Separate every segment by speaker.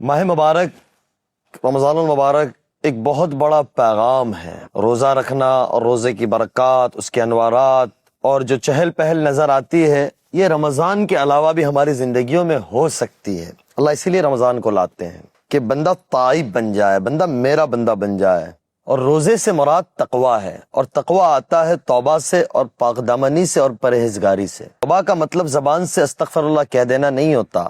Speaker 1: ماہ مبارک رمضان المبارک ایک بہت بڑا پیغام ہے۔ روزہ رکھنا اور روزے کی برکات، اس کے انوارات اور جو چہل پہل نظر آتی ہے، یہ رمضان کے علاوہ بھی ہماری زندگیوں میں ہو سکتی ہے۔ اللہ اسی لیے رمضان کو لاتے ہیں کہ بندہ تائب بن جائے، بندہ میرا بندہ بن جائے۔ اور روزے سے مراد تقوی ہے، اور تقوی آتا ہے توبہ سے اور پاک دامنی سے اور پرہیزگاری سے۔ توبہ کا مطلب زبان سے استغفر اللہ کہہ دینا نہیں ہوتا،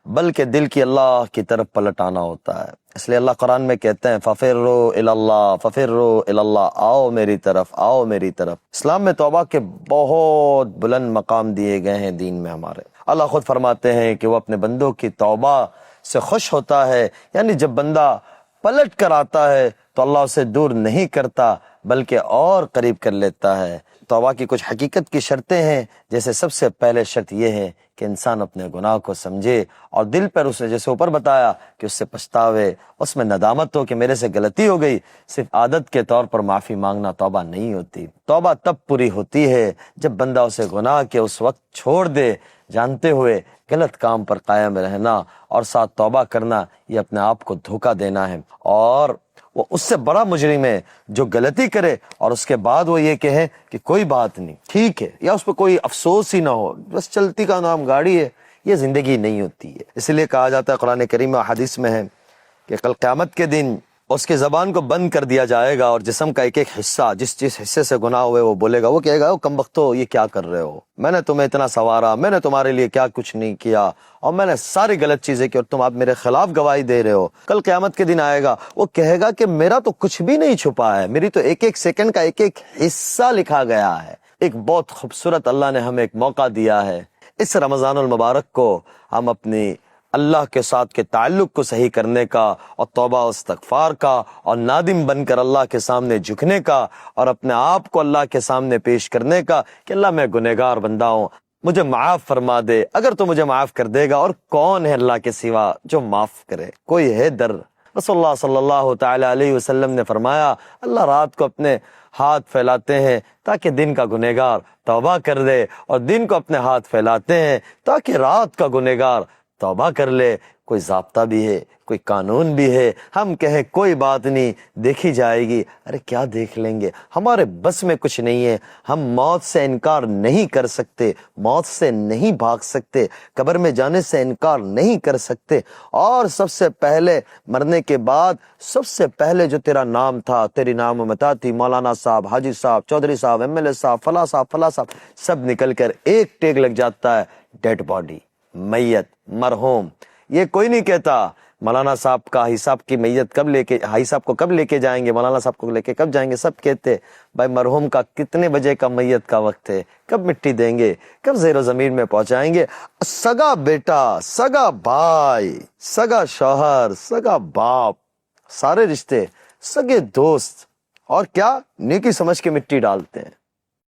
Speaker 1: بلکہ دل کی اللہ کی طرف پلٹ آنا ہوتا ہے۔ اس لیے اللہ قرآن میں کہتے ہیں فَفِرُّوا إِلَى اللَّهِ فَفِرُّوا إِلَى اللَّهِ، آؤ میری طرف، آؤ میری طرف۔ اسلام میں توبہ کے بہت بلند مقام دیے گئے ہیں دین میں ہمارے۔ اللہ خود فرماتے ہیں کہ وہ اپنے بندوں کی توبہ سے خوش ہوتا ہے، یعنی جب بندہ پلٹ کر آتا ہے تو اللہ اسے دور نہیں کرتا بلکہ اور قریب کر لیتا ہے۔ توبہ کی کچھ حقیقت کی شرطیں ہیں، جیسے سب سے پہلے شرط یہ ہے کہ انسان اپنے گناہ کو سمجھے اور دل پر اسے، جیسے اوپر بتایا، کہ اس سے پچھتاوے، اس میں ندامت ہو کہ میرے سے غلطی ہو گئی۔ صرف عادت کے طور پر معافی مانگنا توبہ نہیں ہوتی۔ توبہ تب پوری ہوتی ہے جب بندہ اسے گناہ کے اس وقت چھوڑ دے، جانتے ہوئے غلط کام پر قائم رہنا اور ساتھ توبہ کرنا یہ اپنے آپ کو دھوکہ دینا ہے، اور وہ اس سے بڑا مجرم ہے جو غلطی کرے اور اس کے بعد وہ یہ کہے کہ کوئی بات نہیں، ٹھیک ہے، یا اس پہ کوئی افسوس ہی نہ ہو، بس چلتی کا نام گاڑی ہے۔ یہ زندگی نہیں ہوتی ہے۔ اس لیے کہا جاتا ہے قرآن کریم اور حدیث میں ہے کہ کل قیامت کے دن اس کے زبان کو بند کر دیا جائے گا، اور جسم کا ایک ایک حصہ جس حصے سے گناہ ہوئے وہ بولے گا، وہ کہے گا او کم بختو، یہ کیا کر رہے ہو، میں نے تمہیں اتنا سنوارا، میں نے تمہارے لیے کیا کچھ نہیں کیا، اور میں نے ساری غلط چیزیں کی اور تم اب میرے خلاف گواہی دے رہے ہو۔ کل قیامت کے دن آئے گا، وہ کہے گا کہ میرا تو کچھ بھی نہیں چھپا ہے، میری تو ایک ایک سیکنڈ کا ایک ایک حصہ لکھا گیا ہے۔ ایک بہت خوبصورت اللہ نے ہمیں ایک موقع دیا ہے، اس رمضان المبارک کو ہم اپنی اللہ کے ساتھ کے تعلق کو صحیح کرنے کا اور توبہ و استغفار کا اور نادم بن کر اللہ کے سامنے جھکنے کا اور اپنے آپ کو اللہ کے سامنے پیش کرنے کا کہ اللہ میں گنہگار بندہ ہوں، مجھے معاف فرما دے۔ اگر تو مجھے معاف کر دے گا، اور کون ہے اللہ کے سوا جو معاف کرے؟ کوئی ہے در؟ رسول اللہ صلی اللہ تعالی علیہ وسلم نے فرمایا اللہ رات کو اپنے ہاتھ پھیلاتے ہیں تاکہ دن کا گنہگار توبہ کر دے، اور دن کو اپنے ہاتھ پھیلاتے ہیں تاکہ رات کا گنہگار توبہ کر لے۔ کوئی ضابطہ بھی ہے، کوئی قانون بھی ہے۔ ہم کہیں کوئی بات نہیں، دیکھی جائے گی، ارے کیا دیکھ لیں گے، ہمارے بس میں کچھ نہیں ہے۔ ہم موت سے انکار نہیں کر سکتے، موت سے نہیں بھاگ سکتے، قبر میں جانے سے انکار نہیں کر سکتے، اور سب سے پہلے مرنے کے بعد سب سے پہلے جو تیرا نام تھا، تیری نام و متا تھی، مولانا صاحب، حاجی صاحب، چودھری صاحب، ایم ایل اے صاحب، فلاں صاحب، سب نکل کر ایک ٹیک لگ جاتا ہے، ڈیڈ باڈی، میت، مرحوم۔ یہ کوئی نہیں کہتا مولانا صاحب کا حاجی صاحب کی میت کب لے کے، حاجی صاحب کو کب لے کے جائیں گے، مولانا صاحب کو لے کے کب جائیں گے۔ سب کہتے بھائی مرحوم کا کتنے بجے کا میت کا وقت ہے، کب مٹی دیں گے، کب زیر و زمین میں پہنچائیں گے۔ سگا بیٹا، سگا بھائی، سگا شوہر، سگا باپ، سارے رشتے، سگے دوست، اور کیا نیکی سمجھ کے مٹی ڈالتے ہیں۔